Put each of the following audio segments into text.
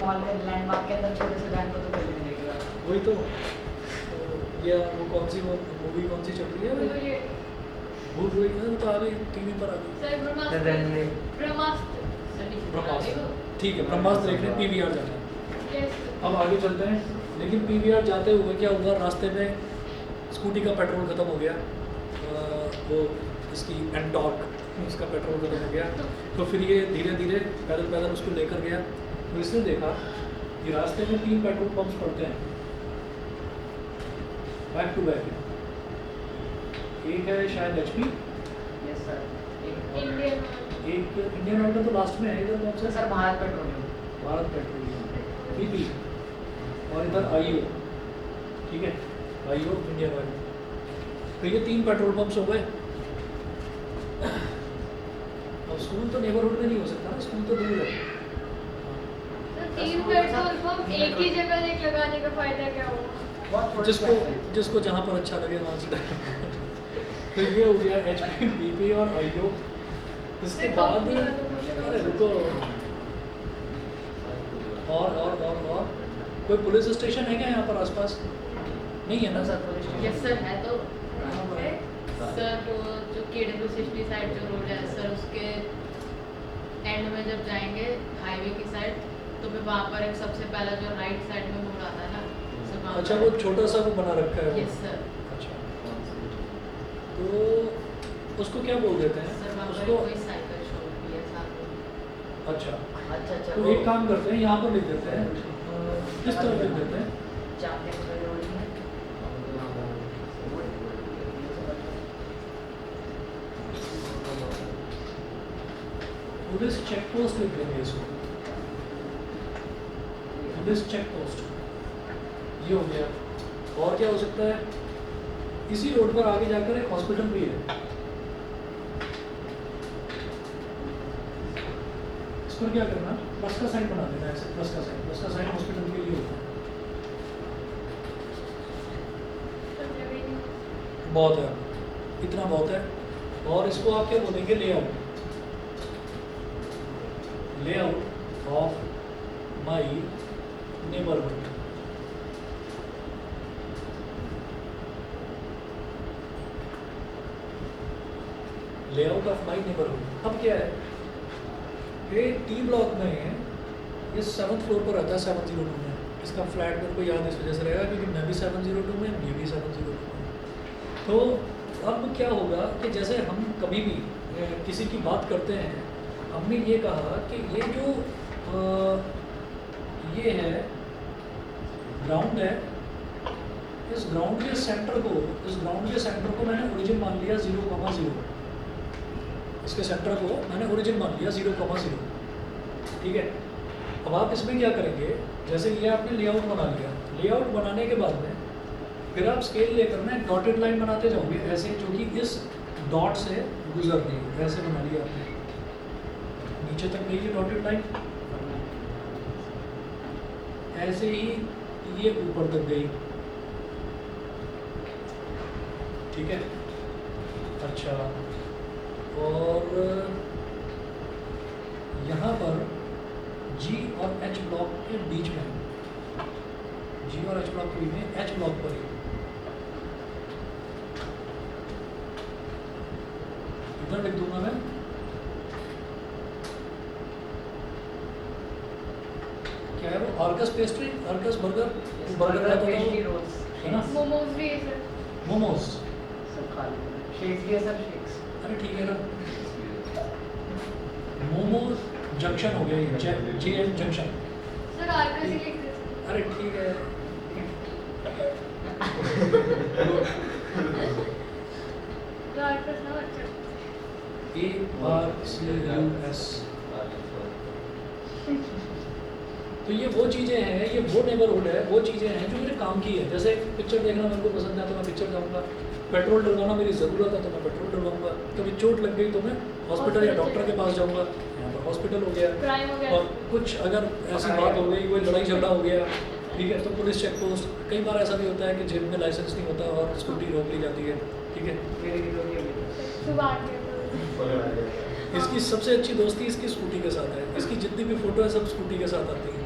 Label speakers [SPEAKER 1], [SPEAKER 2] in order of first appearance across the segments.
[SPEAKER 1] Mall में landmark के अंदर छोटे से वैन को तो कोई नहीं देखेगा।
[SPEAKER 2] वही तो ये वो कौन सी मूवी कौन सी चल रही है
[SPEAKER 3] तो ये
[SPEAKER 2] भूल भुलैया है तो आ गई टीवी पर आ गई।
[SPEAKER 3] सर ब्रह्मास्त्र
[SPEAKER 2] ब्रह्मास्त्र ठीक है ब्रह्मास्त्र देखने पीवीआर जाना है।
[SPEAKER 3] यस
[SPEAKER 2] अब आगे चलते हैं लेकिन पीवीआर जाते हुए क्या हुआ रास्ते में स्कूटी का पेट्रोल ख़त्म हो गया वो इसकी एंटॉर्क उसका पेट्रोल ख़त्म हो गया तो फिर ये धीरे धीरे पैदल पैदल उसको लेकर गया तो इसने देखा कि रास्ते में 3 पेट्रोल पंप्स पड़ते हैं बैक टू बैक। एक है शायद HP
[SPEAKER 1] यस सर।
[SPEAKER 3] इंडियन
[SPEAKER 2] एक इंडियन ऑयल का तो लास्ट में है इधर कौन सा
[SPEAKER 1] sir Bharat petroleum.
[SPEAKER 2] Bharat petroleum BP और इधर IO ठीक है IO इंडियन ऑयल। तो ये 3 पेट्रोल पंप्स हो गए। अब स्कूल तो नेबरहुड में नहीं हो सकता ना स्कूल तो दूर है।
[SPEAKER 3] सर 3 पेट्रोल पंप एक ही जगह एक लगाने का फायदा क्या होगा?
[SPEAKER 2] जिसको जहाँ पर अच्छा लगे वहाँ से तो ये हो गया HP BP और IO। इसके बाद अरे रुको और कोई पुलिस स्टेशन है क्या यहाँ पर आसपास? नहीं है ना
[SPEAKER 1] sir police station.
[SPEAKER 4] Yes sir है तो सर वो जो KW60 साइड जो रोड है सर उसके एंड में जब जाएंगे हाईवे की साइड तो फिर वहाँ पर एक सबसे पहला जो राइट साइड में मोड़ आता है ना सर वहाँ
[SPEAKER 2] अच्छा वो छोटा सा वो बना रखा है वो।
[SPEAKER 4] यस सर
[SPEAKER 2] अच्छा तो उसको क्या बोल देते हैं
[SPEAKER 4] सर वहाँ पर
[SPEAKER 2] उसको?
[SPEAKER 4] कोई साइकिल शॉप भी है साथ में।
[SPEAKER 2] अच्छा
[SPEAKER 1] अच्छा
[SPEAKER 2] तो एक काम करते हैं यहाँ पर लिख देते हैं किस तरह लिख देते हैं
[SPEAKER 1] चापने को कोई रोड नहीं है।
[SPEAKER 2] पुलिस चेक पोस्ट लिख देंगे इसको पुलिस चेक पोस्ट ये हो गया। और क्या हो सकता है इसी रोड पर आगे जाकर एक हॉस्पिटल भी है इस पर क्या करना प्लस का साइन बना देना ऐसे प्लस का साइन हॉस्पिटल के लिए होता है। बहुत है इतना बहुत है। और इसको आप क्या बोलेंगे layout of my neighbourhood. Layout of my neighbourhood अब क्या है ये T ब्लॉक में है ये 7th फ्लोर पर रहता है 702 में। इसका फ्लैट मेरे को याद इस वजह से रहेगा क्योंकि मैं भी 702 में ये भी 702 में। तो अब क्या होगा कि जैसे हम कभी भी किसी की बात करते हैं हमने ये कहा कि ये जो ये है ग्राउंड है इस ग्राउंड के सेंटर को मैंने ओरिजिन मान लिया 0,0। इसके सेंटर को मैंने ओरिजिन मान लिया 0,0 ठीक है। अब आप इसमें क्या करेंगे जैसे ये आपने लेआउट बना लिया लेआउट बनाने के बाद में फिर आप स्केल लेकर ना एक डॉटेड लाइन बनाते जाओगे ऐसे जो कि इस डॉट से गुजर रही है ऐसे बना लिया आपने नीचे तक गई है डॉटेड लाइन ऐसे ही ये ऊपर तक गई ठीक है। अच्छा और यहाँ पर G और H ब्लॉक के बीच में G और H ब्लॉक के बीच में H ब्लॉक पर ही इधर लिख दूंगा मैं क्या है वो Arcus pastry Arcus burger
[SPEAKER 1] burger
[SPEAKER 2] का
[SPEAKER 1] पेस्ट्री
[SPEAKER 2] तो
[SPEAKER 1] रोल्स
[SPEAKER 2] है ना
[SPEAKER 3] मोमोज भी है सर।
[SPEAKER 2] मोमोज
[SPEAKER 1] सब खा लेते हैं। शेक्स भी है सर शेक्स।
[SPEAKER 2] अरे ठीक है ना मोमोज जंक्शन हो गया ये JN जंक्शन।
[SPEAKER 3] सर आर्कस ही लिख दे।
[SPEAKER 2] अरे ठीक है
[SPEAKER 3] तो आर्कस ना अच्छा
[SPEAKER 2] ARCUS। तो ये वो चीज़ें हैं ये वो नेबरहुड है वो चीज़ें हैं जो मेरे काम की है। जैसे पिक्चर देखना मेरे को पसंद है तो मैं पिक्चर जाऊँगा पेट्रोल डलवाना मेरी ज़रूरत है तो मैं पेट्रोल डलवाऊंगा कभी चोट लग गई तो मैं हॉस्पिटल या डॉक्टर के पास जाऊँगा यहाँ पर हॉस्पिटल हो गया
[SPEAKER 3] क्राइम हो गया।
[SPEAKER 2] और कुछ अगर ऐसी बात हो गई कोई लड़ाई झगड़ा हो गया ठीक है तो पुलिस चेक पोस्ट। कई बार ऐसा भी होता है कि जेब में लाइसेंस नहीं होता और स्कूटी रोक ली जाती है ठीक है।
[SPEAKER 3] सुबह 8 बजे।
[SPEAKER 2] इसकी सबसे अच्छी दोस्ती इसकी स्कूटी के साथ है इसकी जितनी भी फोटो है सब स्कूटी के साथ आती है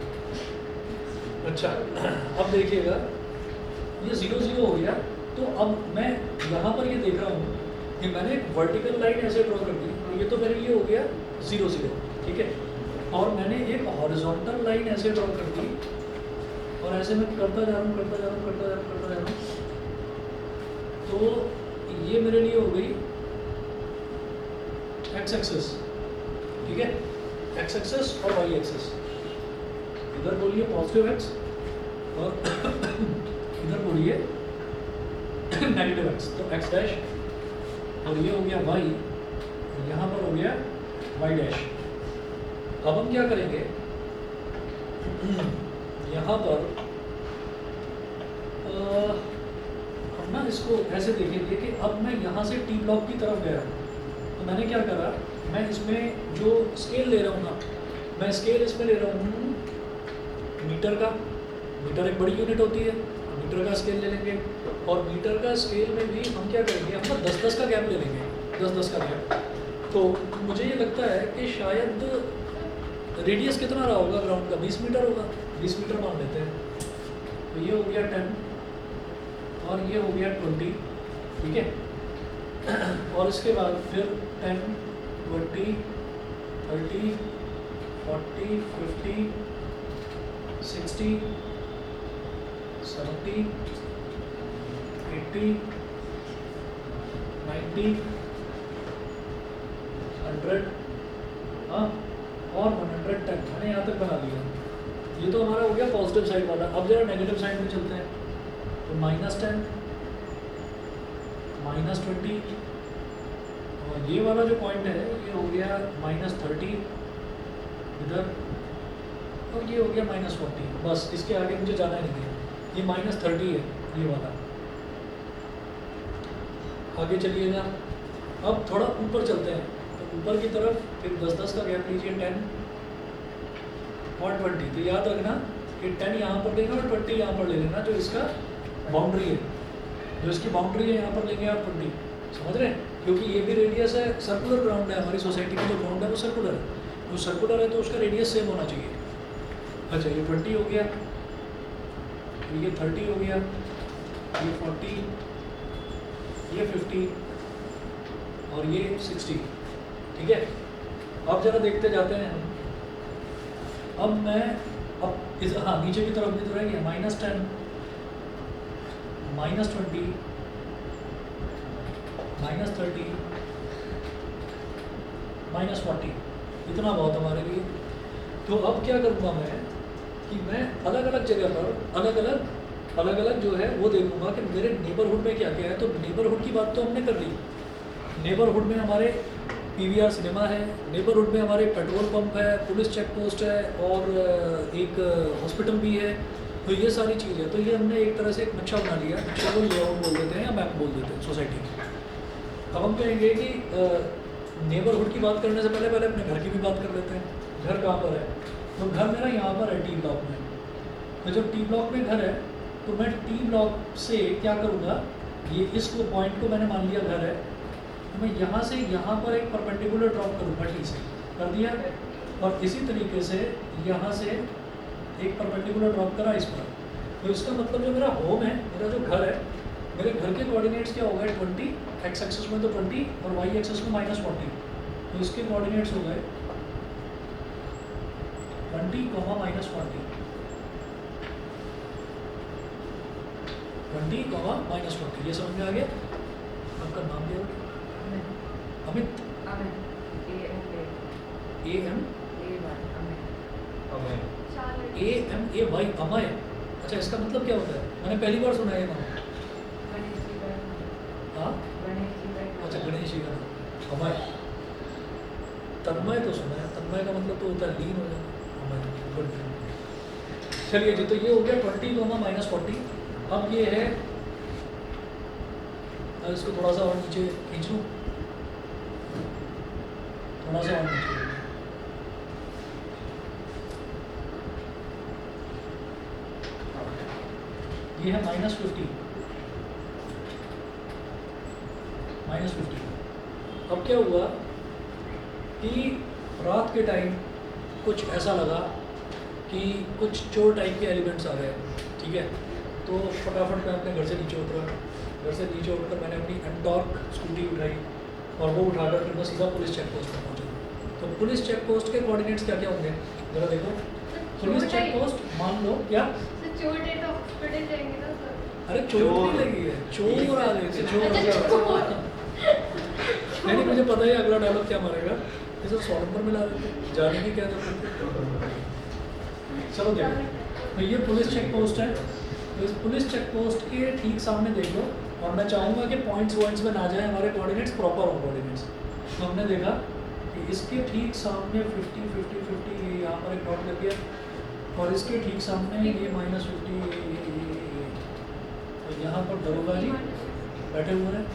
[SPEAKER 2] अच्छा अब देखिएगा ये 0 0 हो गया। तो अब मैं यहाँ पर ये देख रहा हूँ कि मैंने एक वर्टिकल लाइन ऐसे ड्रॉ कर दी, तो ये तो मेरे लिए हो गया 0 0, ठीक है। और मैंने एक हॉरिजॉन्टल लाइन ऐसे ड्रॉ कर दी और ऐसे मैं करता जा रहा हूँ करता जा रहा हूँ करता जा रहा हूँ करता जा रहा हूँ, तो ये मेरे लिए हो गई एक्स एक्सेस, ठीक है, एक्स एक्सेस और वाई एक्सेस। इधर बोलिए पॉजिटिव एक्स और इधर बोलिए नेगेटिव एक्स, तो एक्स डैश और ये हो गया वाई, यहाँ पर हो गया वाई डैश। अब हम क्या करेंगे, यहाँ पर हम ना इसको ऐसे देखेंगे कि अब मैं यहाँ से टी ब्लॉक की तरफ गया, तो मैंने क्या करा, मैं इसमें जो स्केल ले रहा हूँ ना, मैं स्केल इसमें ले रहा हूँ मीटर का। मीटर एक बड़ी यूनिट होती है, मीटर का स्केल ले लेंगे। और मीटर का स्केल में भी हम क्या करेंगे, हम ना 10-10 का गैप ले लेंगे, 10-10 का गैप। तो मुझे ये लगता है कि शायद रेडियस कितना रहा होगा ग्राउंड का, 20 मीटर होगा, 20 मीटर मान लेते हैं। तो ये हो गया 10 और ये हो गया 20, ठीक है। और इसके बाद फिर 10, 20, 30, 40, 50, 60, 70, 80, 90, 100, हाँ और 110 मैंने यहाँ तक बना लिया। ये तो हमारा हो गया पॉजिटिव साइड वाला। अब जरा नेगेटिव साइड में चलते हैं, तो -10, -20 और ये वाला जो पॉइंट है ये हो गया -30 इधर, और ये हो गया -40। बस इसके आगे मुझे जाना ही नहीं है, ये -30 है ये वाला। आगे चलिएगा, अब थोड़ा ऊपर चलते हैं, तो ऊपर की तरफ फिर 10-10 का गैप लीजिए, 10 और 20। तो याद रखना कि 10 यहाँ पर लेना और 20 यहाँ पर ले लेना, जो इसका बाउंड्री है, जो इसकी बाउंड्री है यहाँ पर लेंगे आप 20, समझ रहे हैं। क्योंकि ये भी रेडियस है, सर्कुलर ग्राउंड है, हमारी सोसाइटी का जो ग्राउंड है वो सर्कुलर है, जो सर्कुलर है तो उसका रेडियस सेम होना चाहिए। अच्छा ये 20 हो गया, ये 30 हो गया, ये 40, ये 50 और ये 60, ठीक है। अब जरा देखते जाते हैं हम। अब मैं अब इस हाँ नीचे की तरफ भी तो रहेंगे, -10, -20, -30, -40, इतना बहुत हमारे लिए। तो अब क्या करूँगा मैं कि मैं अलग अलग जगह पर अलग अलग जो है वो देखूंगा कि मेरे नेबरहुड में क्या क्या है। तो नेबरहुड की बात तो हमने कर ली, नेबरहुड में हमारे पीवीआर सिनेमा है, नेबरहुड में हमारे पेट्रोल पंप है, पुलिस चेक पोस्ट है और एक हॉस्पिटल भी है। तो ये सारी चीज़ है। तो ये हमने एक तरह से एक नक्शा बना लिया, नक्शा को लेआउट बोल देते हैं या मैप बोल देते हैं सोसाइटी की। अब हम कहेंगे कि नेबरहुड की बात करने से पहले पहले अपने घर की भी बात कर लेते हैं। घर कहाँ पर है, तो घर मेरा यहाँ पर है टी ब्लॉक में। तो जब टी ब्लॉक में घर है तो मैं टी ब्लॉक से क्या करूँगा, ये इसको पॉइंट को मैंने मान लिया घर है, तो मैं यहाँ से यहाँ पर एक परपेंडिकुलर ड्रॉप करूँगा, टी से कर दिया। और इसी तरीके से यहाँ से एक परपेंडिकुलर ड्रॉप करा इस पर। तो इसका मतलब जो मेरा होम है, मेरा जो घर है, मेरे घर के कोऑर्डिनेट्स क्या हो गए 20, एक्स एक्सिस में तो 20 और वाई एक्सिस में -40। तो इसके कोऑर्डिनेट्स हो गए 20, -40, 20, -40। ये समझ में आ गया। आपका नाम क्या है? अमित, AMAY, अमय। अच्छा इसका मतलब क्या होता है, मैंने पहली बार सुना है ये नाम। हाँ अच्छा गणेश जी का नाम अमय। तन्मय तो सुना है, तन्मय का मतलब तो होता है लीन हो जाना, अमय गुड। चलिए जी, तो ये हो गया 20, -40। अब ये है, इसको थोड़ा सा और नीचे खींच लूँ, थोड़ा सा और नीचे। ये है -50, -50। अब क्या हुआ कि रात के टाइम कुछ ऐसा लगा कि कुछ चोर टाइप के एलिमेंट्स आ गए, ठीक है। तो फटाफट मैं अपने घर से नीचे उतरा, घर से नीचे उतरकर मैंने अपनी एंटॉर्क स्कूटी उठाई और वो उठाकर फिर मैं सीधा पुलिस चेक पोस्ट पर पहुँचा। तो पुलिस चेक पोस्ट के कोऑर्डिनेट्स क्या क्या होंगे ज़रा देखो। पुलिस चेक पोस्ट मान लो क्या,
[SPEAKER 3] सर चोट है तो हॉस्पिटल जाएंगे ना सर।
[SPEAKER 2] अरे चोट नहीं लगी है, चोर आ गए थे,
[SPEAKER 3] अच्छा,
[SPEAKER 2] चोर।
[SPEAKER 3] चोर।
[SPEAKER 2] नहीं मुझे पता है अगला डायलॉग क्या मारेगा, इसे 100 नंबर मिला देते, जाने की क्या जरूरत है। चलो देखो, तो ये पुलिस चेक पोस्ट है। तो इस पुलिस चेक पोस्ट के ठीक सामने देख लो, और मैं चाहूँगा कि पॉइंट्स वॉइंट्स में ना जाए, हमारे कोऑर्डिनेट्स प्रॉपर हो कोऑर्डिनेट्स। तो हमने देखा कि इसके ठीक सामने 50 50 50 ये यहाँ पर एक नोट कर दिया, और इसके ठीक सामने ये -50 ये। तो यहाँ पर दरोगा जी बैठे हुए हैं।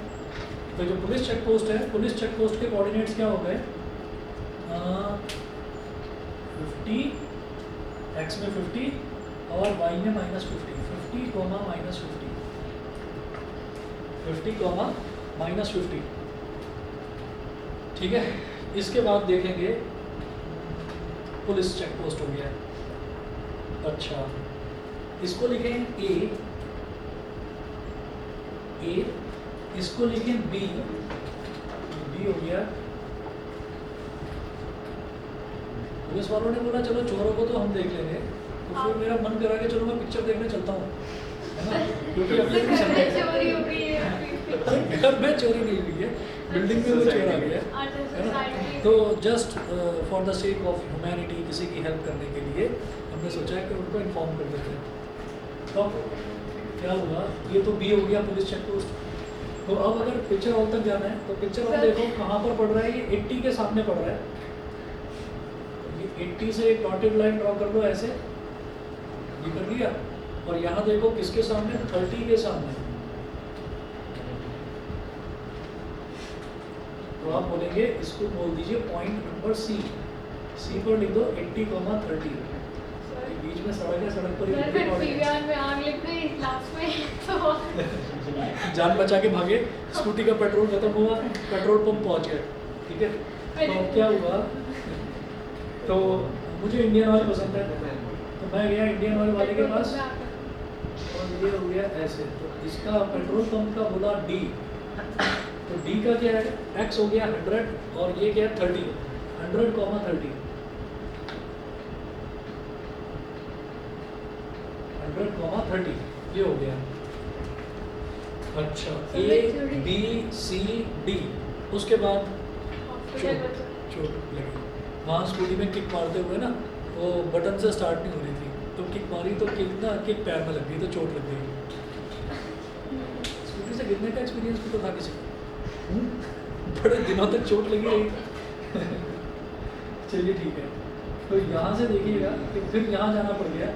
[SPEAKER 2] तो जो पुलिस चेक पोस्ट है, पुलिस चेक पोस्ट के कोऑर्डिनेट्स क्या हो गए, 50 x में 50 और y में -50, 50, -50, 50, -50, ठीक है। इसके बाद देखेंगे पुलिस चेक पोस्ट हो गया। अच्छा, इसको लिखें ए, इसको लिखें बी हो गया। पुलिस वालों ने बोला चलो चोरों को तो हम देख लेंगे, तो फिर मेरा मन करा कि चलो मैं पिक्चर देखने चलता हूँ, है ना, क्योंकि अगले दिन
[SPEAKER 3] घर में
[SPEAKER 2] संडे
[SPEAKER 3] चोरी हो गई है।
[SPEAKER 2] है। घर में चोरी नहीं हुई है, बिल्डिंग में वो चोर आ गया है ना। तो just for the sake of humanity, किसी की हेल्प करने के लिए हमने सोचा है कि उनको इन्फॉर्म कर देते हैं। तो क्या हुआ, ये तो बी हो गया पुलिस चेक पोस्ट। तो अब अगर पिक्चर हॉल तक जाना है तो पिक्चर हॉल देखो कहाँ पर पड़ रहा है, ये 80 के सामने पड़ रहा है। ये 80 से एक डॉटेड लाइन ड्रॉ कर लो ऐसे, ये कर दिया। और यहाँ देखो किसके सामने, 30 के सामने। तो आप बोलेंगे, इसको बोल दीजिए पॉइंट नंबर सी पर लिख दो 80, 30। बीच में सड़क है, सड़क पर
[SPEAKER 3] सर फिर पीवीआर में आग लग गई लास्ट में तो
[SPEAKER 2] जान बचा के भागे, स्कूटी का पेट्रोल खत्म हुआ, पेट्रोल पंप पहुंच गए, ठीक है। तो क्या हुआ, तो मुझे इंडियन ऑयल पसंद है, तो मैं गया इंडियन ऑयल वाले के पास, और ये हो गया ऐसे। तो इसका पेट्रोल पंप का बोला डी, तो डी का क्या है, एक्स हो गया 100 और ये क्या है 30, 100, 30 ये हो गया। अच्छा, ए बी सी डी, उसके बाद चोट लगी। वहाँ स्कूटी में किक मारते हुए ना, वो बटन से स्टार्ट नहीं हो रही थी, तो किक मारी तो किक पैर में लग गई, तो चोट लग गई। स्कूटी से गिरने का एक्सपीरियंस भी तो था किसी को, बड़े दिनों तक चोट लगी रही। चलिए ठीक है, तो यहाँ से देखिएगा कि फिर यहाँ जाना पड़ गया।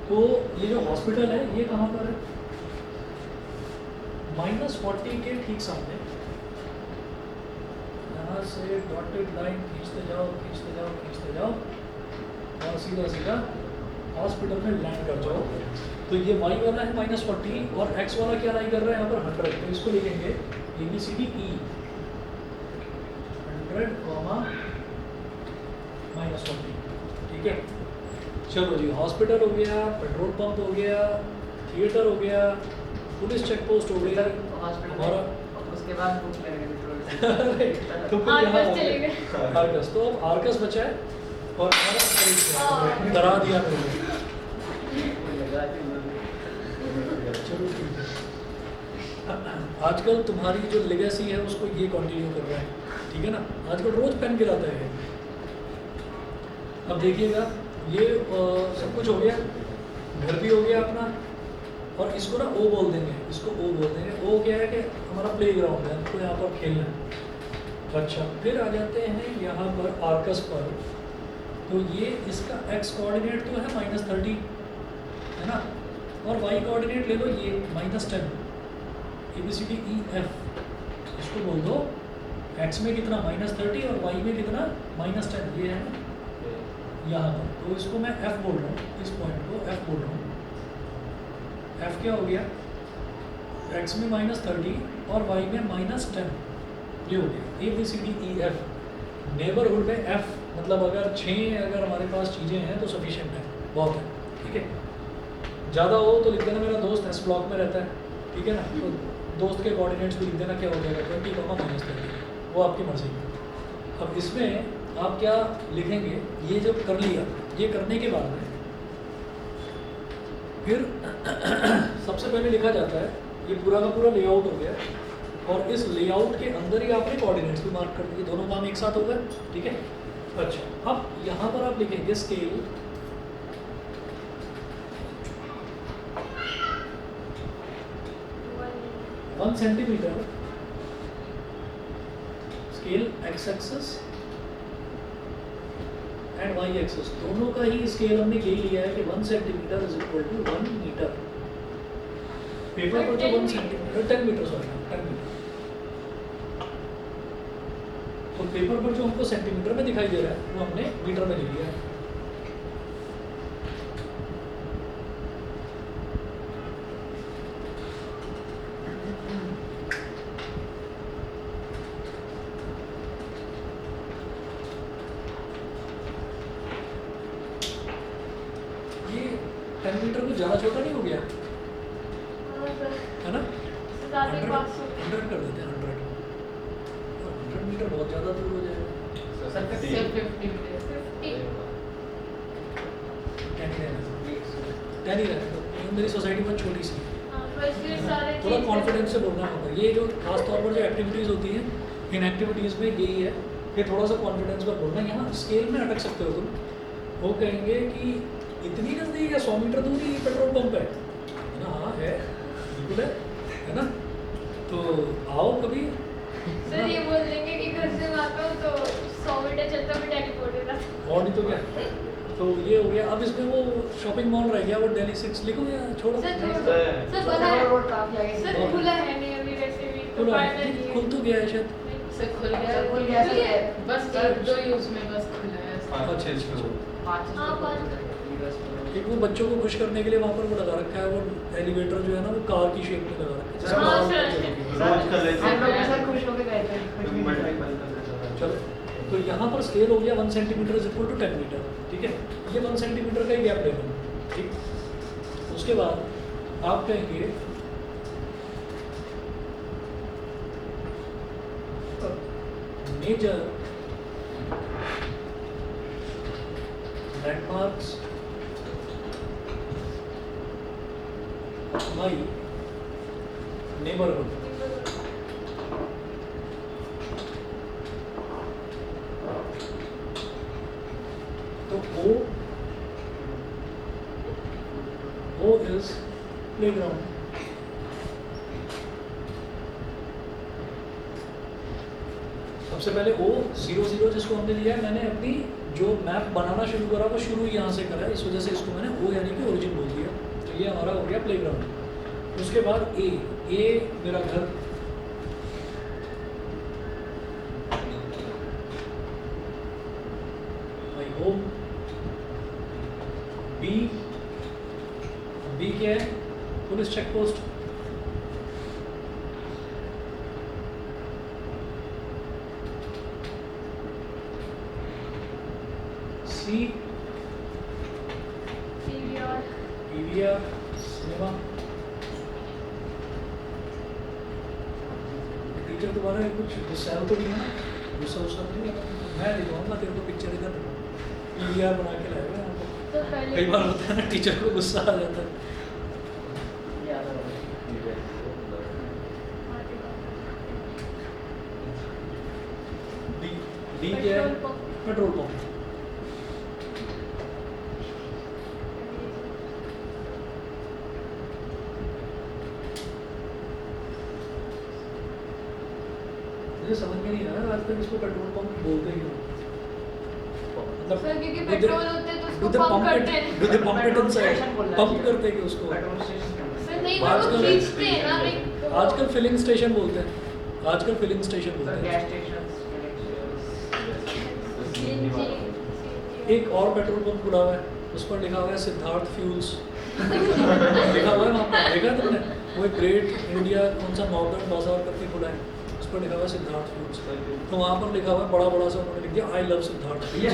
[SPEAKER 2] तो ये जो हॉस्पिटल है ये कहाँ पर है, -40 के ठीक सामने। यहाँ से डॉटेड लाइन खींचते जाओ, और सीधा सीधा हॉस्पिटल में लैंड कर जाओ। तो ये वाई वाला है -40 और एक्स वाला क्या लाई कर रहा है यहाँ पर 100। तो इसको लिखेंगे ABCD E, 100, -40, ठीक है। चलो जी, हॉस्पिटल हो गया, पेट्रोल पंप हो गया, थिएटर हो गया, पुलिस चेक पोस्ट हो गया,
[SPEAKER 1] हॉस्पिटल
[SPEAKER 2] और
[SPEAKER 1] में उसके बाद भूख लग गई
[SPEAKER 2] तो फिर यहाँ
[SPEAKER 3] आर्कस
[SPEAKER 2] आ
[SPEAKER 3] चले
[SPEAKER 2] गए।
[SPEAKER 3] गए।
[SPEAKER 2] आर्कस, तो अब आर्कस बचा है, और हमारा डरा दिया मेरे को। चलो ठीक है, आजकल तुम्हारी जो लेगेसी है उसको ये कंटिन्यू कर रहा है, ठीक है ना। आजकल रोज पेन गिराता है। अब देखिएगा, ये सब कुछ हो गया, घर भी हो गया अपना, और इसको ना ओ बोल देंगे, इसको ओ बोल देंगे। ओ क्या है कि हमारा प्ले ग्राउंड है, हमको यहाँ पर खेलना है। अच्छा, फिर आ जाते हैं यहाँ पर आर्कस पर। तो ये इसका एक्स कोऑर्डिनेट तो है -30, है ना, और वाई कोऑर्डिनेट ले लो ये -10, ABCD E F। इसको बोल दो एक्स में कितना -30 और वाई में कितना -10, ये है ना यहाँ पर। तो इसको मैं F बोल रहा हूँ, इस पॉइंट को F बोल रहा हूँ। F क्या हो गया, x में -30 और y में -10, ये हो गया ABCD E F। नेबरहुड में F मतलब अगर 6 अगर हमारे पास चीज़ें हैं तो सफिशिएंट है, बहुत है, ठीक है। ज़्यादा हो तो लिख देना मेरा दोस्त एस ब्लॉक में रहता है, ठीक है ना, तो दोस्त के कोऑर्डिनेट्स भी लिख देना, क्या हो जाएगा 20, वो आपकी मर्जी। अब इसमें आप क्या लिखेंगे, ये जो कर लिया, ये करने के बाद में फिर सबसे पहले लिखा जाता है ये पूरा का पूरा लेआउट हो गया, और इस लेआउट के अंदर ही आपने कोऑर्डिनेट्स भी मार्क कर दिए, दोनों काम एक साथ हो गए, ठीक है। अच्छा, अब यहाँ पर आप लिखेंगे scale 1 centimetre, scale X axis and Y axis दोनों का ही स्केल हमने यही लिया है कि 1 centimetre is equal to 1 metre. Paper पर जो 1 सेंटीमीटर 10 मीटर सॉरी 10 मीटर, तो पेपर पर जो हमको सेंटीमीटर में दिखाई दे रहा है वो हमने मीटर में ले लिया है। ये 10 मीटर कुछ ज़्यादा छोटा नहीं हो गया, है ना? 100 कर देते हैं 100 मीटर बहुत ज़्यादा दूर हो जाएगा।
[SPEAKER 1] सर 50
[SPEAKER 2] 10 ही रहना, तो मेरी सोसाइटी बहुत छोटी सी है, थोड़ा कॉन्फिडेंस से बोलना होगा। ये जो खास तौर पर जो एक्टिविटीज़ होती हैं, इन एक्टिविटीज़ में यही है कि थोड़ा सा कॉन्फिडेंस पर बोलना। यहाँ स्केल में अटक सकते हो तुम, वो कहेंगे कि इतनी नज़दीक है, 100 मीटर दूर ही पेट्रोल पंप है ना? हाँ है, बिल्कुल है ना? तो आओ कभी।
[SPEAKER 3] सर ये बोल देंगे कि घर से आता हूँ तो 100 मीटर चलता मैं टेलीपोर्ट हो जाता।
[SPEAKER 2] और नहीं तो क्या, तो ये हो गया। अब इसमें वो शॉपिंग मॉल रह गया, वो दिल्ली 6 लिखो या छोड़ो।
[SPEAKER 3] सर
[SPEAKER 1] सर
[SPEAKER 3] बना है,
[SPEAKER 1] रोड काफी आगे
[SPEAKER 3] सर खुला है नहीं अभी वैसे भी, तो
[SPEAKER 2] खुला
[SPEAKER 3] फायदा
[SPEAKER 2] है,
[SPEAKER 3] नहीं है।
[SPEAKER 2] खुल तो गया है शायद।
[SPEAKER 4] से खुल
[SPEAKER 1] सर खुल गया
[SPEAKER 4] गया
[SPEAKER 1] सर।
[SPEAKER 4] बस एक दो यूज में बस खुला है।
[SPEAKER 2] अच्छा,
[SPEAKER 3] हाँ, पाँच।
[SPEAKER 2] एक वो बच्चों को खुश करने के लिए वहाँ पर वो लगा रखा है, वो एलिवेटर जो है ना वो कार की शेप में लगा रखा है।
[SPEAKER 3] हाँ,
[SPEAKER 2] जिसमें
[SPEAKER 3] सर।
[SPEAKER 2] कार
[SPEAKER 1] रोज
[SPEAKER 2] चलेगी।
[SPEAKER 1] हम लोग भी सर खुश होके गए थे, कुछ भी नहीं था।
[SPEAKER 2] चलो, तो यहाँ पर स्केल हो गया 1 centimetre is equal to 10 metre, ठीक है। ये 1 सेंटीमीटर का ही गैप ले लो, ठीक। उसके बाद आप कहेंगे मेजर लैंडमार्क्स माई नेबरहुड। तो O is playground। सबसे पहले O 00 जिसको हमने लिया है, मैंने अपनी जो मैप बनाना शुरू करा वो शुरू ही यहाँ से करा है, इस वजह से इसको मैंने O यानी कि ओरिजिन बोल दिया। तो ये हमारा हो गया प्लेग्राउंड। उसके बाद A मेरा घर, माई होम। B क्या है? Police check post. C PVR सिनेमा। टीचर तुम्हारा कुछ गुस्सा तो नहीं है? गुस्सा उस्सा तो नहीं है? मैं दिखाऊंगा तेरे को पिक्चर, इधर PVR बना के लाएगा यहाँ पर।
[SPEAKER 3] तो पहले
[SPEAKER 2] कई बार होता है ना, टीचर को गुस्सा आ जाता है। D क्या है? Petrol pump. मुझे समझ में नहीं आया आज तक इसको पेट्रोल पंप बोलते ही हो। मतलब
[SPEAKER 3] सर क्योंकि पेट्रोल होते हैं तो उसको पंप करते हैं।
[SPEAKER 2] With the pump inside pump करते हैं कि उसको
[SPEAKER 1] पेट्रोल स्टेशन
[SPEAKER 3] सर नहीं वो लोग खींचते हैं ना लाइक
[SPEAKER 2] आजकल फिलिंग स्टेशन बोलते हैं, आजकल फिलिंग स्टेशन बोलते
[SPEAKER 1] सर
[SPEAKER 2] हैं।
[SPEAKER 1] गैस स्टेशन
[SPEAKER 2] एक और पेट्रोल पंप खुला हुआ है, उस पर लिखा हुआ है सिद्धार्थ फ्यूल्स लिखा हुआ है वहाँ पर, देखा तुमने? वो एक ग्रेट इंडिया कौन सा नॉर्दर्न बाजार करके खुला है, उस पर लिखा हुआ है सिद्धार्थ फूड्स, तो वहाँ पर लिखा हुआ है बड़ा बड़ा सा उन्होंने लिख दिया I love Siddharth foods.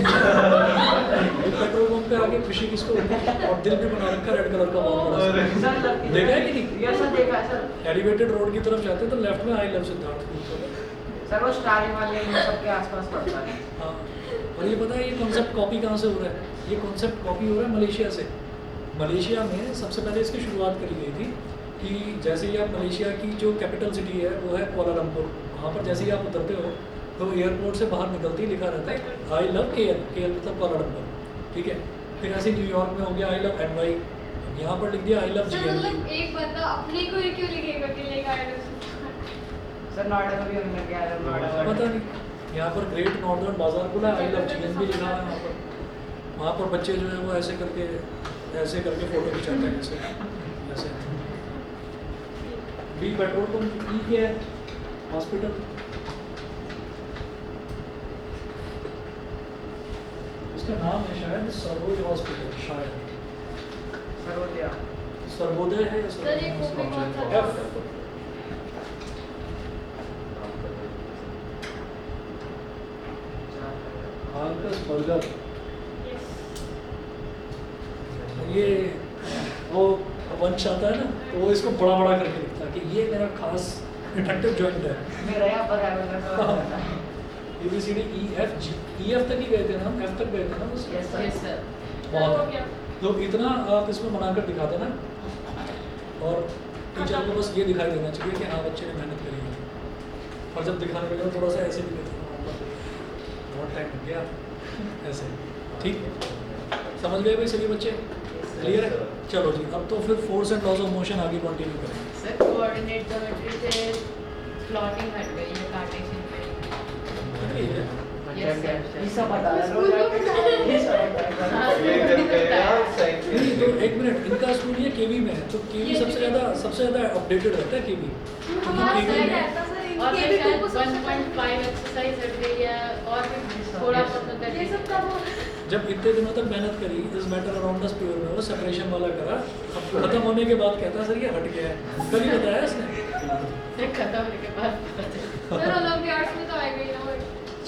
[SPEAKER 2] Petrol pump पे आगे खुशी किसको होती है, और दिल भी बना रखा रेड कलर का बहुत बड़ा सा। देखा है कि नहीं?
[SPEAKER 1] ये सर देखा है सर।
[SPEAKER 2] एलिवेटेड रोड की तरफ जाते हैं तो लेफ्ट में आई लव सिद्धार्थ फूड्स होगा।
[SPEAKER 1] सर वो स्टार्टिंग वाले इन सबके आसपास पड़ता है।
[SPEAKER 2] हाँ, और ये पता है ये कॉन्सेप्ट कॉपी कहाँ से हो रहा है? ये कॉन्सेप्ट कॉपी हो रहा है मलेशिया से। मलेशिया में सबसे पहले इसकी शुरुआत करी गई थी कि जैसे ही आप मलेशिया की जो कैपिटल सिटी है वो है कुआलालंपुर, वहाँ पर जैसे ही आप उतरते हो तो एयरपोर्ट से बाहर निकलते ही लिखा रहता है आई लव KL, KL मतलब कुआलालंपुर, ठीक है। फिर ऐसे न्यूयॉर्क में हो गया आई लव NY, यहाँ पर लिख दिया आई लव
[SPEAKER 3] सर मतलब
[SPEAKER 2] GNB।
[SPEAKER 3] एक बंदा अपने को ही क्यों लिखेगा कि लेगा I love
[SPEAKER 1] सर नोएडा में भी होने लग गया है नोएडा।
[SPEAKER 2] पता नहीं, यहाँ पर ग्रेट नॉर्दर्न बाजार खुला है, आई लव GNB लिखा हुआ है वहाँ पर बच्चे जो है वो ऐसे करके फोटो खिंचाते हैं ऐसे। बी पेट्रोल पंप, ई क्या है? हॉस्पिटल। इसका नाम है शायद सर्वोदय हॉस्पिटल, शायद
[SPEAKER 1] सर्वोदय।
[SPEAKER 2] सर्वोदय है या
[SPEAKER 3] सर ये कॉपी कौन सा था?
[SPEAKER 2] F। हार्कस बर्गर,
[SPEAKER 3] Yes.
[SPEAKER 2] ये वो वंश आता है ना तो वो इसको बड़ा बड़ा करके लिखता है कि ये मेरा खास अट्रैक्टिव जॉइंट है।
[SPEAKER 1] मेरा यहाँ पर है
[SPEAKER 2] ABCD EF तक ही गए थे ना, F तक गए थे ना बस।
[SPEAKER 1] Yes sir.
[SPEAKER 4] Yes sir.
[SPEAKER 3] Sir हो
[SPEAKER 2] बहुत
[SPEAKER 3] गया।
[SPEAKER 2] तो इतना आप इसमें बनाकर दिखा देना और टीचर को बस ये दिखाई देना चाहिए कि हाँ बच्चे ने मेहनत करी है। और जब दिखाने लगे थोड़ा सा ऐसे भी देते बहुत टाइम लग गया ऐसे, ठीक है। समझ गए भाई सभी बच्चे? क्लियर है? चलो जी, अब तो फिर force and laws of motion आगे कंटिन्यू करेंगे।
[SPEAKER 4] सर कोऑर्डिनेट ज्योमेट्री से प्लॉटिंग हट गई है, कार्टेशियन पे। Yes, sir.
[SPEAKER 1] इसका पता है
[SPEAKER 3] स्कूल में पढ़ाया है।
[SPEAKER 1] ये सब पता है।
[SPEAKER 4] हाँ,
[SPEAKER 5] ये करते हैं यार साइड
[SPEAKER 2] नहीं तो एक मिनट, इनका स्कूल ये केवी में है तो केवी
[SPEAKER 3] ये
[SPEAKER 2] सबसे ज़्यादा अपडेटेड रहता है केवी।
[SPEAKER 3] हमारा
[SPEAKER 2] केवी
[SPEAKER 3] सर
[SPEAKER 2] में
[SPEAKER 3] कहता सर
[SPEAKER 4] और
[SPEAKER 3] इनके
[SPEAKER 4] फिर
[SPEAKER 3] भी
[SPEAKER 4] शायद
[SPEAKER 3] को सबसे
[SPEAKER 4] 1.5 एक्सरसाइज हट गई है और फिर थोड़ा बहुत कर
[SPEAKER 3] ये सब कब हो
[SPEAKER 2] जब इतने दिनों तक मेहनत करी इस मैटर अराउंड द स्पीयर में वो सेपरेशन वाला करा, अब खत्म होने के बाद कहता है सर ये हट गया है, कभी बताया इसने?
[SPEAKER 4] खत्म होने के बाद पता चला।
[SPEAKER 3] सर ओलंपियाड्स में तो आएगा ही ना वो।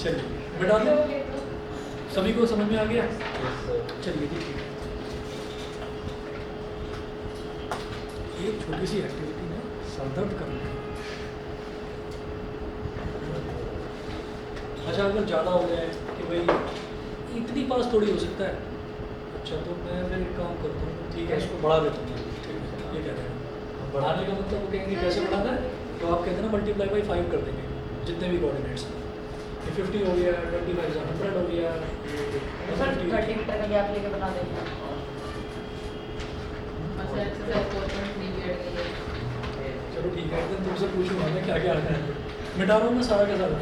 [SPEAKER 2] चलिए बेटा दो,
[SPEAKER 3] लोगे तो।
[SPEAKER 2] सभी को समझ में आ गया?
[SPEAKER 5] सर।
[SPEAKER 2] चलिए ठीक है। ये छोटी सी एक्टिविटी में सर दर्द करना है। अच्छा अगर ज़्यादा हो जाए कि भाई इतनी पास थोड़ी हो सकता है, अच्छा तो मैं फिर एक काम करता हूँ, ठीक है इसको बढ़ा देता हूँ, ये कह रहे हैं बढ़ाने का मतलब वो कहेंगे कैसे बढ़ाना है, तो आप कहते हैं ना मल्टीप्लाई बाई 5 कर देंगे जितने भी कोऑर्डिनेट्स हैं। 50 हो गया, 25 100 हो गया,
[SPEAKER 1] सर 30 मीटर का गैप लेके बना देंगे।
[SPEAKER 4] अच्छा एक्सरसाइज 4.3 भी हट गई है।
[SPEAKER 2] चलो ठीक है, एकदम तुमसे पूछूंगा मैं क्या क्या आता है, मिटा रहा हूँ मैं सारा का सारा।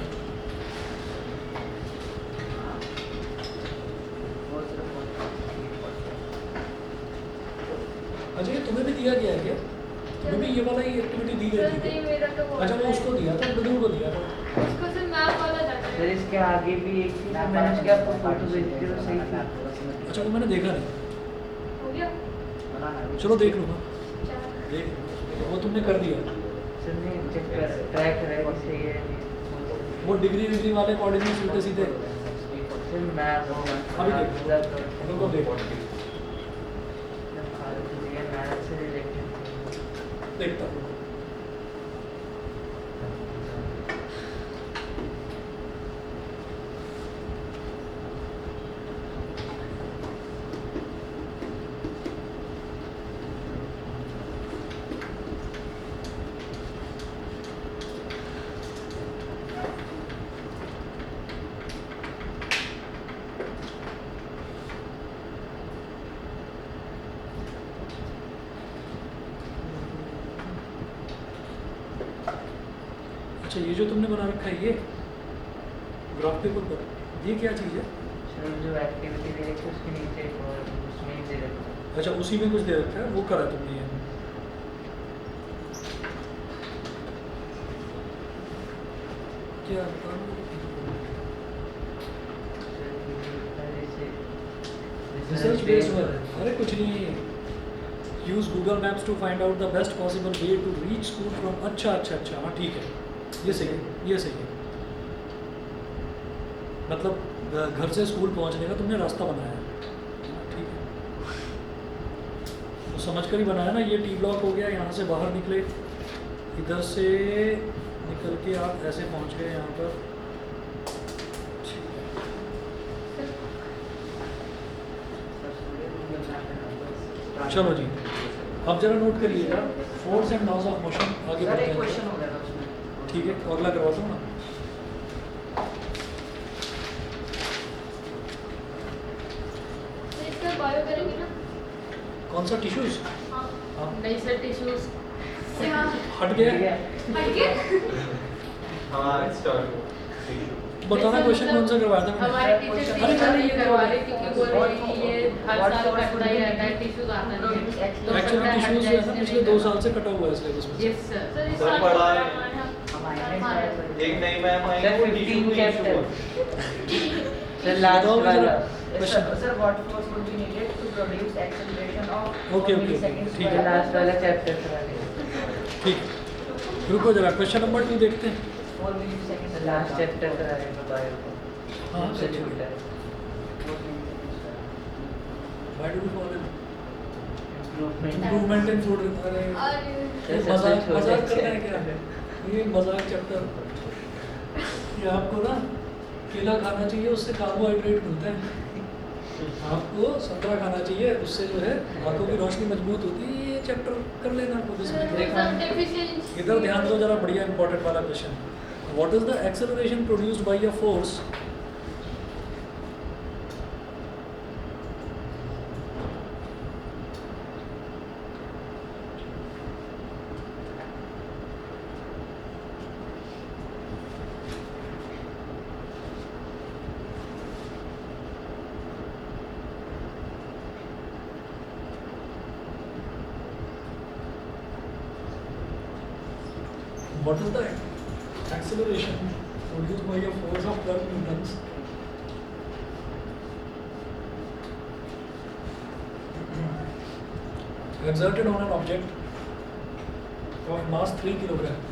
[SPEAKER 2] अच्छा ये तुम्हें भी दिया गया है क्या? तुम्हें भी ये वाला ही एक्टिविटी दी गई
[SPEAKER 3] सर
[SPEAKER 2] थी
[SPEAKER 3] नहीं
[SPEAKER 2] क्या?
[SPEAKER 3] मेरा तो वो
[SPEAKER 2] अच्छा वो उसको दिया था, बिल्कुल को दिया था।
[SPEAKER 3] उसको सिर्फ मैप वाला जाता
[SPEAKER 1] सर
[SPEAKER 3] है।
[SPEAKER 1] इसके आगे भी एक चीज है, मैंने उसके आपको फोटो भेज दी तो सही थी।
[SPEAKER 2] अच्छा वो मैंने देखा नहीं,
[SPEAKER 3] हो गया?
[SPEAKER 2] चलो देख लूँगा,
[SPEAKER 3] चार।
[SPEAKER 2] देख लूँगा। वो तुमने कर दिया,
[SPEAKER 1] सर नहीं चेक कर ट्रैक है सही है नहीं।
[SPEAKER 2] वो डिग्री वाले कोऑर्डिनेट्स उल्टे सीधे
[SPEAKER 1] सर मैं
[SPEAKER 2] अभी देखो, उनको देखो देखता हूँ। अच्छा ये जो तुमने बना रखा है ये ग्राफ पेपर पर, ये क्या चीज़ है?
[SPEAKER 1] सर जो एक्टिविटी दे रखी है उसके नीचे एक और उसमें ही दे रखा है।
[SPEAKER 2] अच्छा उसी में कुछ दे रखा है, वो करा तुमने ये? क्या रिसर्च बेस्ड वर्क है? अरे कुछ नहीं, use Google Maps to find out the best possible way to reach school from. अच्छा हाँ ठीक है, ये सही है, ये सही है। मतलब घर से स्कूल पहुंचने का तुमने रास्ता बनाया है, ठीक है, तो समझ कर ही बनाया ना। ये टी ब्लॉक हो गया, यहाँ से बाहर निकले, इधर से निकल के आप ऐसे पहुंच गए यहाँ पर। चलो जी, अब जरा नोट करिएगा force and laws of motion. आगे
[SPEAKER 1] सर
[SPEAKER 2] बढ़ते
[SPEAKER 1] एक
[SPEAKER 2] हैं,
[SPEAKER 1] क्वेश्चन हो गया था उसमें।
[SPEAKER 2] ठीक है, तो अगला करवाता हूँ ना।
[SPEAKER 3] तो इसका बायो करेंगे ना?
[SPEAKER 2] कौन सा टिश्यूज?
[SPEAKER 3] हाँ।
[SPEAKER 2] हाँ,
[SPEAKER 4] नहीं सर टिश्यूज
[SPEAKER 3] से हाँ
[SPEAKER 2] हट गया।
[SPEAKER 3] हट गया।
[SPEAKER 5] हाँ स्टार्ट
[SPEAKER 2] बताना क्वेश्चन कौन सा करवाया था मैंने?
[SPEAKER 4] हमारे टीचर
[SPEAKER 1] अरे
[SPEAKER 4] टीचर ये करवा रहे क्योंकि बोल रहे हैं कि ये हर साल कटता ही रहता है, टिश्यूज आता नहीं है। तो
[SPEAKER 2] एक्चुअली
[SPEAKER 4] सकता है
[SPEAKER 2] टिश्यूज जो है ना पिछले 2 साल से कटा हुआ है सिलेबस में।
[SPEAKER 4] Yes sir.
[SPEAKER 3] सर इस
[SPEAKER 5] सर
[SPEAKER 3] साल
[SPEAKER 5] पढ़ा है।
[SPEAKER 1] हमारे
[SPEAKER 5] एक नई मैम आई
[SPEAKER 1] सर
[SPEAKER 5] वो
[SPEAKER 1] 15
[SPEAKER 5] tissue
[SPEAKER 1] chapter
[SPEAKER 5] tissue
[SPEAKER 1] sir last
[SPEAKER 2] बताओ मुझे
[SPEAKER 1] वाला
[SPEAKER 2] जरा, question.
[SPEAKER 1] Sir what force would be needed to produce acceleration of
[SPEAKER 2] Okay, okay,
[SPEAKER 1] seconds
[SPEAKER 2] ठीक है।
[SPEAKER 1] लास्ट वाला चैप्टर करा दे
[SPEAKER 2] ठीक, रुको जरा, क्वेश्चन नंबर 2 देखते हैं।
[SPEAKER 1] 4 मिलीसेकंड लास्ट चैप्टर करा दे बायो को।
[SPEAKER 2] हाँ,
[SPEAKER 1] से
[SPEAKER 2] चलिए।
[SPEAKER 1] छोटा है 4 millisecond
[SPEAKER 2] why do you call it
[SPEAKER 1] improvement
[SPEAKER 2] improvement in food? अरे
[SPEAKER 3] अरे
[SPEAKER 2] ये मजाक मजाक करना है क्या? ये मजाक चैप्टर, ये आपको ना केला खाना चाहिए, उससे कार्बोहाइड्रेट मिलता है। आपको संतरा खाना चाहिए, उससे जो है आंखों की रोशनी मजबूत होती है। ये चैप्टर कर लेना आपको
[SPEAKER 3] सर
[SPEAKER 2] देखा।
[SPEAKER 3] सम डेफिशिएंसी।
[SPEAKER 2] इधर ध्यान दो जरा, बढ़िया इंपॉर्टेंट वाला question. What is the acceleration produced by a force what is the acceleration produced by a force of 12 newtons exerted on an object of mass 3 kilogram?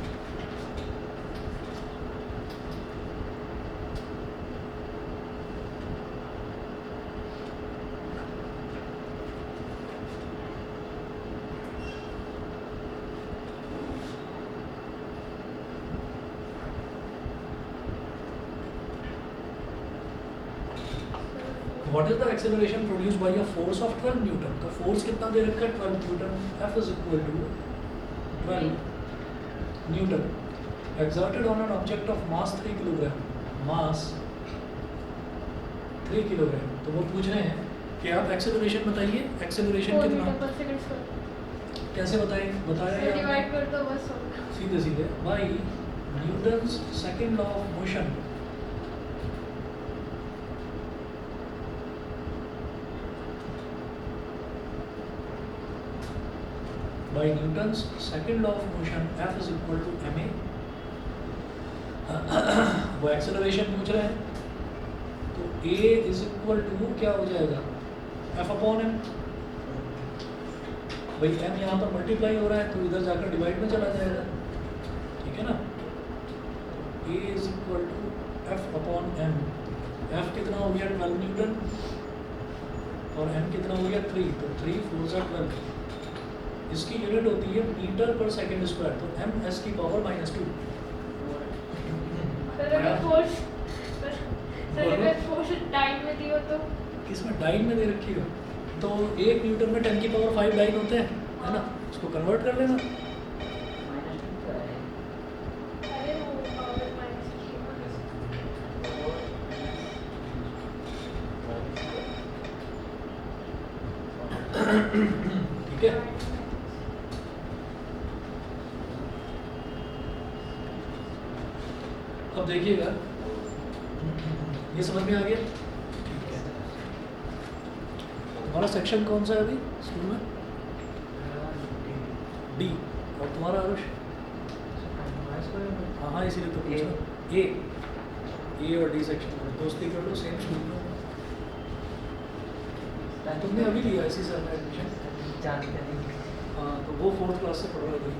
[SPEAKER 2] What is the acceleration produced by a force of 12 Newton? का force कितना दे रखा है? 12 Newton. F is equal to 12 Newton exerted on an object of mass 3 kilogram. Mass 3 kilogram. तो वो पूछ रहे हैं कि आप एक्सेलरेशन बताइए, एक्सेलरेशन
[SPEAKER 3] 4
[SPEAKER 2] कितना?
[SPEAKER 3] मीटर पर सेकंड स्क्वायर।
[SPEAKER 2] कैसे बताएं? बताया
[SPEAKER 3] सर
[SPEAKER 2] या
[SPEAKER 3] डिवाइड कर दो बस होगा।
[SPEAKER 2] सीधे सीधे by Newton's second law of motion. By Newton's second law of motion, F is equal to ma। वो एक्सेलरेशन पूछ रहे हैं, तो a is equal to क्या हो जाएगा? F upon m। भाई m यहाँ पर मल्टीप्लाई हो रहा है, तो इधर जाकर डिवाइड में चला जाएगा, ठीक है ना? a is equal to F upon m। F कितना हो गया? 12 न्यूटन, और m कितना हो गया? 3। तो 3 4 12। इसकी यूनिट होती है मीटर पर सेकंड स्क्वायर, तो m s की पावर -2।
[SPEAKER 3] सर अगर फोर्स सर अगर फोर्स टाइम में दी हो तो
[SPEAKER 2] किसमें डाइन में दे रखी हो, तो 1 न्यूटन में 10 की पावर 5 डाइन होते हैं, है ना? उसको कन्वर्ट कर लेना।
[SPEAKER 3] अरे वो पावर माइनस
[SPEAKER 2] ठीक है, अब देखिएगा, ये समझ में आ गया? ठीक है। हमारा सेक्शन कौन सा है अभी स्कूल में? डी। और तुम्हारा आरुष? हाँ हाँ, इसीलिए तो पूछा। ए और डी सेक्शन में दोस्ती कर लो, सेम स्कूल में। तुमने अभी लिया इसी साल में एडमिशन?
[SPEAKER 1] जानते नहीं।
[SPEAKER 2] हाँ, तो वो 4th क्लास से पढ़ रहा था।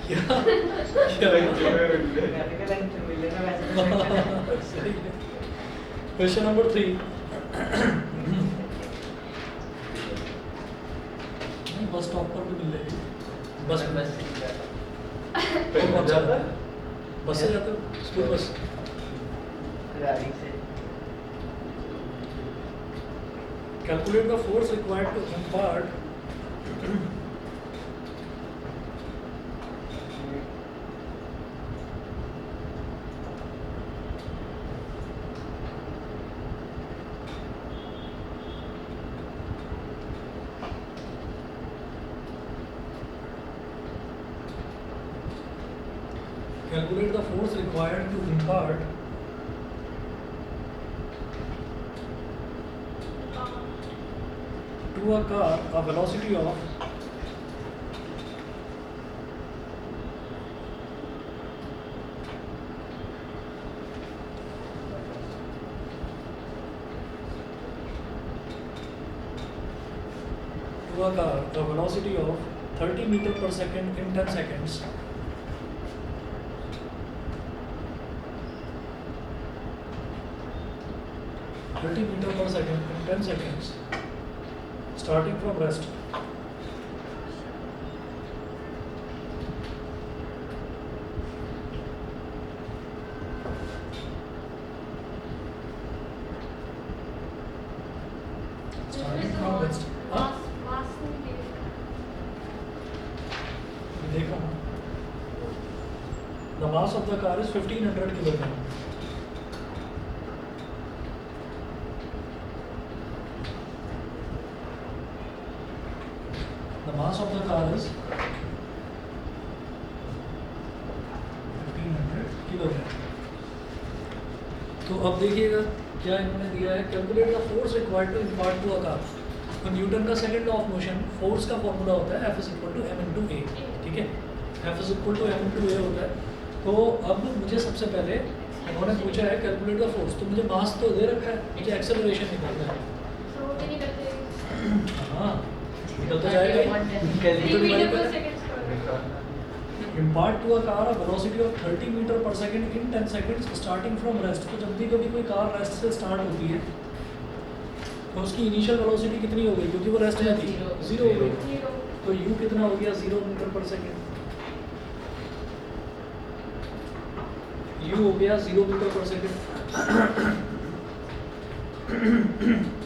[SPEAKER 2] क्या क्या
[SPEAKER 1] मैकेनिकल एंड मिलेगा वैसे तो
[SPEAKER 2] सही है। क्वेश्चन नंबर 3 नहीं बस स्टॉप पर भी मिल जाएगी बस
[SPEAKER 1] बस
[SPEAKER 2] कौन जाता है बस से जाते हो स्कूल बस
[SPEAKER 1] गाड़ी से
[SPEAKER 2] calculate the force required to impart calculate the force required to impart to a car a velocity of a velocity of 30 meter per second in 10 seconds. meter per second in 10 seconds, starting from rest. Starting from rest. हाँ? देखो the mass of the car is 1500 kilogram. The mass of the car is 1500 kilogram. तो अब देखिएगा क्या इन्होंने दिया है calculate the force required to impart to a car. तो न्यूटन का second law of motion force का फॉर्मूला होता है F = m × a. ठीक है F = m × a होता है. तो अब मुझे सबसे पहले उन्होंने पूछा है कैलकुलेट द फोर्स. तो मुझे मास तो दे रखा है, मुझे एक्सेलरेशन निकालना है. हाँ निकल तो जाएगा ही. Impart to a car a velocity of 30 meter per second in 10 seconds starting from rest. तो जब भी कभी कोई कार रेस्ट से स्टार्ट होती है तो उसकी इनिशियल वेलोसिटी कितनी हो गई क्योंकि वो रेस्ट में थी, 0 हो गई. तो u कितना हो गया 0 मीटर पर सेकेंड. u हो गया 0 मीटर पर सेकेंड.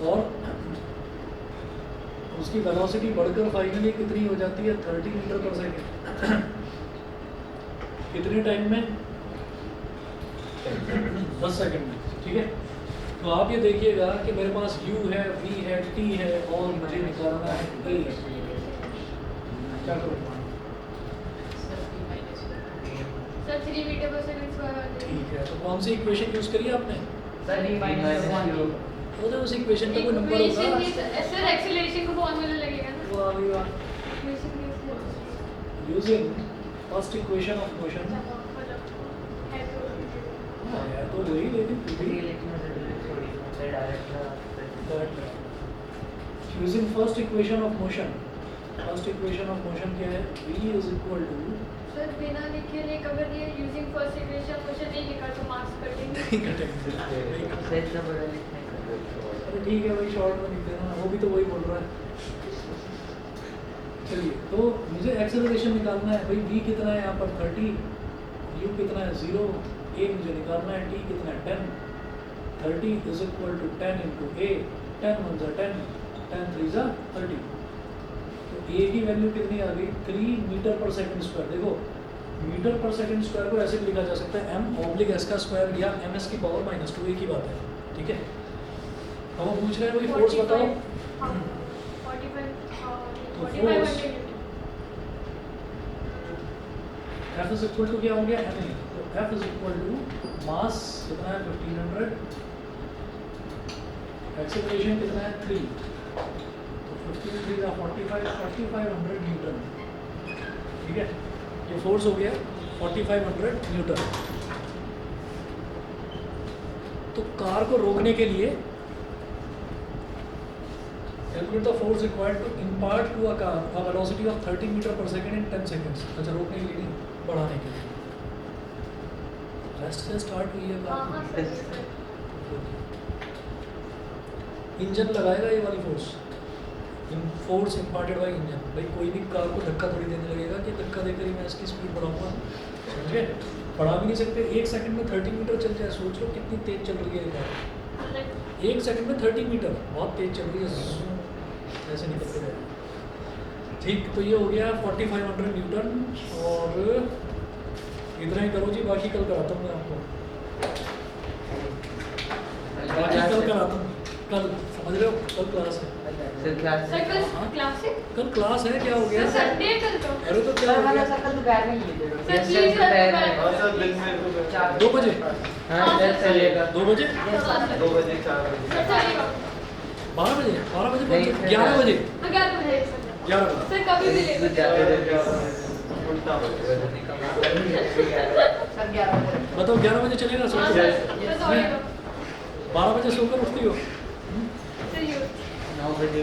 [SPEAKER 2] और उसकी वेलोसिटी बढ़कर फाइनली कितनी हो जाती है 30 मीटर पर सेकेंड. कितने टाइम में 10 सेकंड में. ठीक है तो आप ये देखिएगा कि मेरे पास u है, v है, t है और मुझे निकालना है a. क्या करूँ? ठीक है तो कौन सी इक्वेशन यूज करी आपने? वो तो उस इक्वेशन का कोई नंबर होगा.
[SPEAKER 3] सर एक्सेलरेशन को फॉर्मूला लगेगा ना.
[SPEAKER 2] वो अभी using first equation of motion. है तो वही लेकिन using first equation of motion. First equation of motion क्या है? v =
[SPEAKER 3] सर बिना लिखे नहीं कवर दिए यूजिंग फर्स्ट इक्वेशन क्वेश्चन नहीं लिखा तो मार्क्स कटेंगे.
[SPEAKER 2] नहीं कटेंगे. अरे ठीक है भाई शॉर्ट में लिख देना. वो भी तो वही बोल रहा है. चलिए तो मुझे एक्सेलरेशन निकालना है भाई. v कितना है यहाँ पर 30, u कितना है 0, a मुझे निकालना है, t कितना है 10. 30 = 10 × a. 10 × 10, 10 × 3 = 30. तो a की वैल्यू कितनी आ गई 3 मीटर पर सेकंड स्क्वायर. देखो मीटर पर सेकंड स्क्वायर को ऐसे भी लिखा जा सकता है m/s का स्क्वायर या ms की पावर -2 एक ही बात है. ठीक है अब वो पूछ रहे हैं भाई फोर्स बताओ.
[SPEAKER 3] 45
[SPEAKER 2] F = क्या हो गया ma. तो F = मास कितना है 1500, एक्सेलरेशन कितना है 3. तो 15 3 4500 न्यूटन. ठीक है ये फोर्स हो गया 4500 न्यूटन. तो कार को रोकने के लिए Calculate the force required to impart to a car a velocity of 30 meter per second in 10 seconds. अच्छा रोकने के लिए नहीं, बढ़ाने के लिए. रेस्ट से स्टार्ट हुई है
[SPEAKER 3] हाँ
[SPEAKER 2] कार.
[SPEAKER 3] हाँ सर सर
[SPEAKER 2] इंजन लगाएगा ये वाली force. Force imparted by engine. भाई कोई भी कार को धक्का थोड़ी देने लगेगा कि धक्का देकर ही मैं इसकी स्पीड बढ़ाऊंगा. समझे? बढ़ा भी नहीं सकते. 1 सेकंड में 30 मीटर चल जाए. सोच लो कितनी तेज चल रही है ये कार. 1 सेकंड में 30 मीटर बहुत तेज चल रही है. ऐसे निकलते रहे. ठीक, तो ये हो गया 4500 न्यूटन. और इतना ही करो जी, बाकी कल कराता हूँ मैं आपको. बाकी कल कराता हूँ. कल समझ रहे हो, कल क्लास है.
[SPEAKER 1] सर क्लास
[SPEAKER 3] सर कल क्लासिक
[SPEAKER 2] कल क्लास है. क्या हो गया?
[SPEAKER 3] सर संडे कल तो
[SPEAKER 2] अरे तो क्या हो गया?
[SPEAKER 1] कल दोपहर में ही
[SPEAKER 3] सर जी सर
[SPEAKER 5] हाँ सर दिन में तो
[SPEAKER 2] 2 बजे.
[SPEAKER 1] हाँ सर चलेगा.
[SPEAKER 2] 2 बजे?
[SPEAKER 5] 2 बजे 4 बजे
[SPEAKER 3] सर चलेगा
[SPEAKER 2] 12 बजे? 12 बजे?
[SPEAKER 1] नहीं,
[SPEAKER 2] 11 बजे?
[SPEAKER 3] 11 बजे सर
[SPEAKER 2] 11 बजे.
[SPEAKER 3] सर कभी भी ले सकते हैं।
[SPEAKER 5] उल्टा
[SPEAKER 2] बताओ 11 बजे चलेगा?
[SPEAKER 3] हाँ
[SPEAKER 2] सोचो.
[SPEAKER 3] सर सर सॉरी
[SPEAKER 2] 12 बजे सोकर उठती हो?
[SPEAKER 3] सर यू
[SPEAKER 1] 9 बजे